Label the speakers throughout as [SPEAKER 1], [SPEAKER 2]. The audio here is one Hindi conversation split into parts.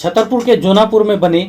[SPEAKER 1] छतरपुर के जोनापुर में बने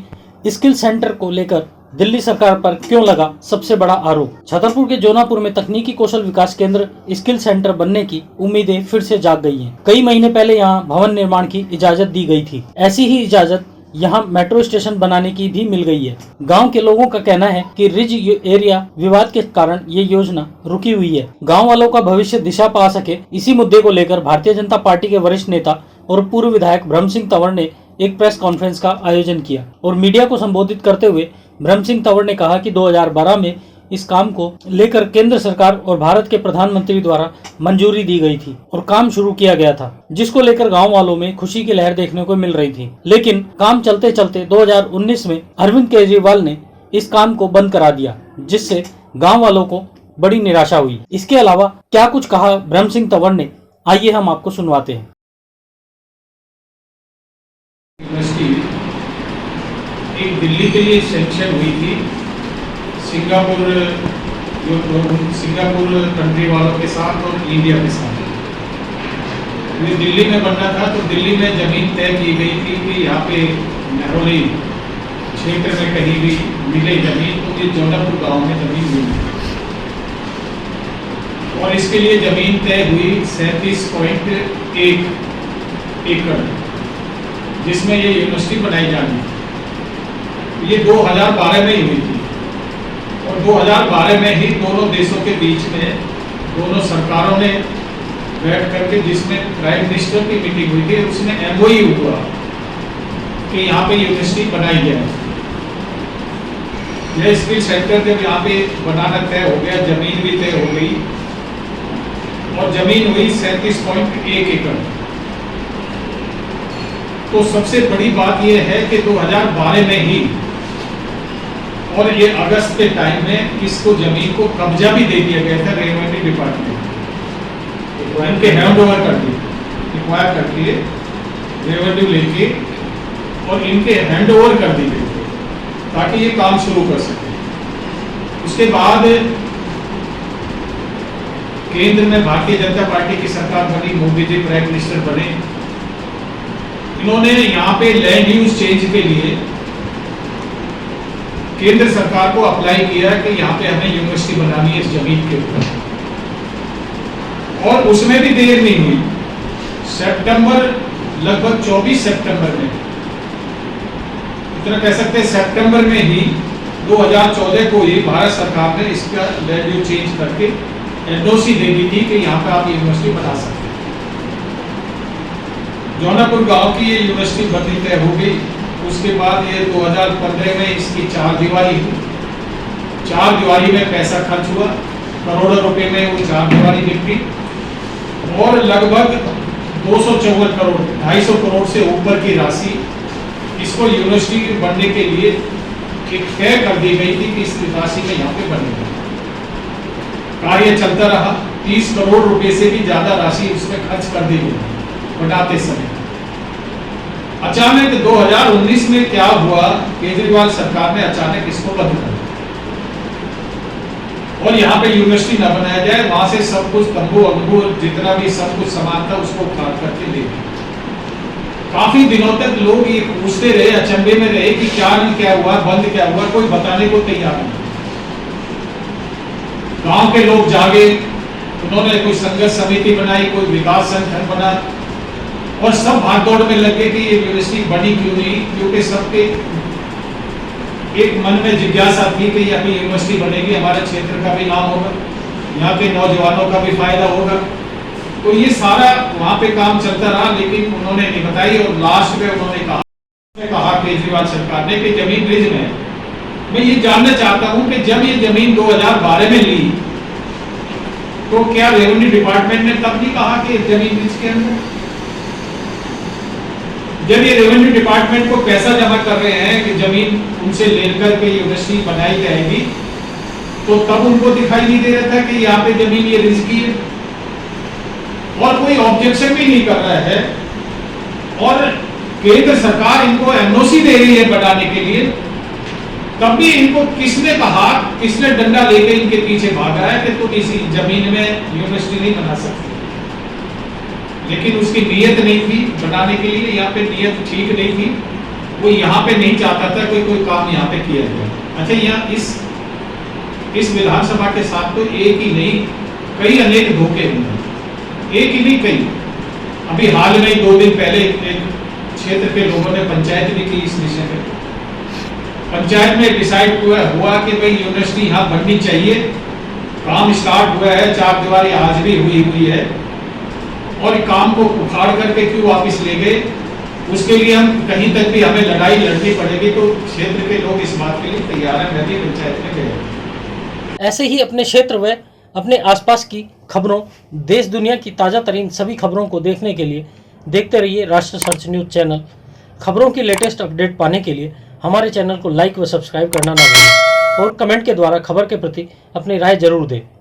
[SPEAKER 1] स्किल सेंटर को लेकर दिल्ली सरकार पर क्यों लगा सबसे बड़ा आरोप। छतरपुर के जोनापुर में तकनीकी कौशल विकास केंद्र स्किल सेंटर बनने की उम्मीदें फिर से जाग गई हैं। कई महीने पहले यहां भवन निर्माण की इजाजत दी गई थी। ऐसी ही इजाजत यहां मेट्रो स्टेशन बनाने की भी मिल गई है। गांव के लोगों का कहना है कि रिज एरिया विवाद के कारण ये योजना रुकी हुई है। गांव वालों का भविष्य दिशा पा सके, इसी मुद्दे को लेकर भारतीय जनता पार्टी के वरिष्ठ नेता और पूर्व विधायक ब्रह्म सिंह तंवर ने एक प्रेस कॉन्फ्रेंस का आयोजन किया और मीडिया को संबोधित करते हुए ब्रह्म सिंह तंवर ने कहा कि 2012 में इस काम को लेकर केंद्र सरकार और भारत के प्रधानमंत्री द्वारा मंजूरी दी गई थी और काम शुरू किया गया था, जिसको लेकर गांव वालों में खुशी की लहर देखने को मिल रही थी। लेकिन काम चलते चलते 2019 में अरविंद केजरीवाल ने इस काम को बंद करा दिया, जिससे गाँव वालों को बड़ी निराशा हुई। इसके अलावा क्या कुछ कहा ब्रह्म सिंह तंवर ने, आइए हम आपको सुनवाते हैं।
[SPEAKER 2] एक दिल्ली के लिए सेंक्शन हुई थी सिंगापुर कंट्री वालों के साथ और इंडिया के साथ। ये दिल्ली में बनना था, तो दिल्ली में जमीन तय की गई थी कि यहाँ पे नहरोली क्षेत्र में कहीं भी मिले जमीन, तो ये जोनापुर गांव में जमीन मिली और इसके लिए जमीन तय हुई 37.1 एकड़, जिसमें ये यूनिवर्सिटी बनाई जानी। ये 2012 में ही हुई थी और 2012 में ही दोनों देशों के बीच में दोनों सरकारों ने बैठ करके, जिसमें प्राइम मिनिस्टर की मीटिंग हुई थी, उसमें एमओयू हुआ कि यहाँ पे यूनिवर्सिटी बनाई जाए। यह स्किल सेंटर जब यहाँ पे बनाना तय हो गया, जमीन भी तय हो गई और जमीन हुई 37.1 एकड़। तो सबसे बड़ी बात यह है कि 2012 में ही और ये अगस्त के टाइम में इसको जमीन को कब्जा भी दे दिया गया था रेवेन्यू डिपार्टमेंट, इनके हैंड ओवर कर दिए, एक्वायर कर दिए, रेवेन्यू लेके और इनके हैंड ओवर कर दी गई ताकि ये काम शुरू कर सके। उसके बाद केंद्र में भारतीय जनता पार्टी की सरकार बनी, मोदी जी प्राइम मिनिस्टर बने। इन्होंने यहाँ पे लैंड यूज चेंज के लिए केंद्र सरकार को अप्लाई किया कि यहाँ पे हमें यूनिवर्सिटी बनानी है इस जमीन के ऊपर, और उसमें भी देर नहीं हुई। सितंबर, लगभग 24 सितंबर में, इतना कह सकते हैं सितंबर में ही 2014 को ही भारत सरकार ने इसका लैंड यूज चेंज करके एनओसी दे दी थी कि यहाँ पे आप यूनिवर्सिटी बना सकते हैं। जोनापुर गांव की ये यूनिवर्सिटी बननी तय हो गई। उसके बाद ये 2015 में इसकी 4 दीवारी हुई। 4 दीवारी में पैसा खर्च हुआ, करोड़ों रुपए में वो 4 दीवारी निकली और लगभग 254 करोड़, 250 करोड़ से ऊपर की राशि इसको यूनिवर्सिटी बनने के लिए तय कर दी गई थी कि इस राशि में यहाँ पे बनेगा। कार्य चलता रहा, 30 करोड़ रुपए से भी ज्यादा राशि उसमें खर्च कर दी गई बनाते समय। अचानक 2019 में क्या हुआ, केजरीवाल सरकार ने अचानक इसको बंद कर दिया और यहाँ पे यूनिवर्सिटी न बनाया जाए। वहां से सब कुछ तंबू अंबू जितना भी सब कुछ सामान था उसको उखाड़ करके दे दिया। काफी दिनों तक लोग ये पूछते रहे, अचंभे में रहे कि क्या हुआ, बंद क्या हुआ, कोई बताने को तैयार नहीं। गांव के लोग जागे, उन्होंने कोई संघर्ष समिति बनाई, कोई विकास संगठन बना और सब भागदौड़ में लगे कि ये यूनिवर्सिटी बनी क्यों नहीं, क्योंकि सबके एक मन में जिज्ञासा थी कि यहाँ पे यूनिवर्सिटी बनेगी, हमारे क्षेत्र का भी नाम होगा, यहाँ के नौजवानों का भी फायदा होगा। तो ये सारा वहाँ पे काम चलता रहा, लेकिन उन्होंने नहीं बताई और लास्ट में उन्होंने कहा केजरीवाल सरकार ने कि जमीन रिज में। मैं ये जानना चाहता हूँ कि जब ये जमीन 2012 में ली तो क्या रेवेन्यू डिपार्टमेंट ने तब नहीं कहा कि जमीन रिज के अंदर? जब ये रेवेन्यू डिपार्टमेंट को पैसा जमा कर रहे हैं कि जमीन उनसे लेकर के यूनिवर्सिटी बनाई जाएगी, तो तब उनको दिखाई नहीं दे रहा था कि यहाँ पे जमीन ये रिस्की है और कोई ऑब्जेक्शन भी नहीं कर रहा है और केंद्र सरकार इनको एनओसी दे रही है बनाने के लिए। तब भी इनको किसने कहा, किसने डंडा लेकर इनके पीछे भागा है कि तुम इसी जमीन में यूनिवर्सिटी नहीं बना सकते। लेकिन उसकी नीयत नहीं थी बनाने के लिए, यहाँ पे नीयत ठीक नहीं थी वो यहाँ पे नहीं चाहता था कि कोई काम यहाँ पे किया जाए। अच्छा, यहाँ इस विधानसभा के साथ तो एक ही नहीं कई अनेक धोखे हुए, एक ही नहीं कई। अभी हाल में 2 दिन पहले एक क्षेत्र के लोगों ने पंचायत भी की इस विषय में। पंचायत में डिसाइड हुआ कि भाई यूनिवर्सिटी यहाँ बननी चाहिए, काम स्टार्ट हुआ है, 4 दीवारी आज भी हुई है, और काम को उखाड़ करके क्यों वापस ले गए, उसके लिए हम कहीं तक भी हमें लड़ाई लड़नी पड़ेगी। तो क्षेत्र के लोग इस बात के लिए तैयार हैं। मैं भी पंचायत में गया।
[SPEAKER 1] ऐसे ही अपने क्षेत्र व अपने आसपास की खबरों, देश दुनिया की ताज़ा तरीन सभी खबरों को देखने के लिए देखते रहिए राष्ट्र सर्च न्यूज़ चैनल। खबरों की लेटेस्ट अपडेट पाने के लिए हमारे चैनल को लाइक व सब्सक्राइब करना ना भूलें और कमेंट के द्वारा खबर के प्रति अपनी राय जरूर दें।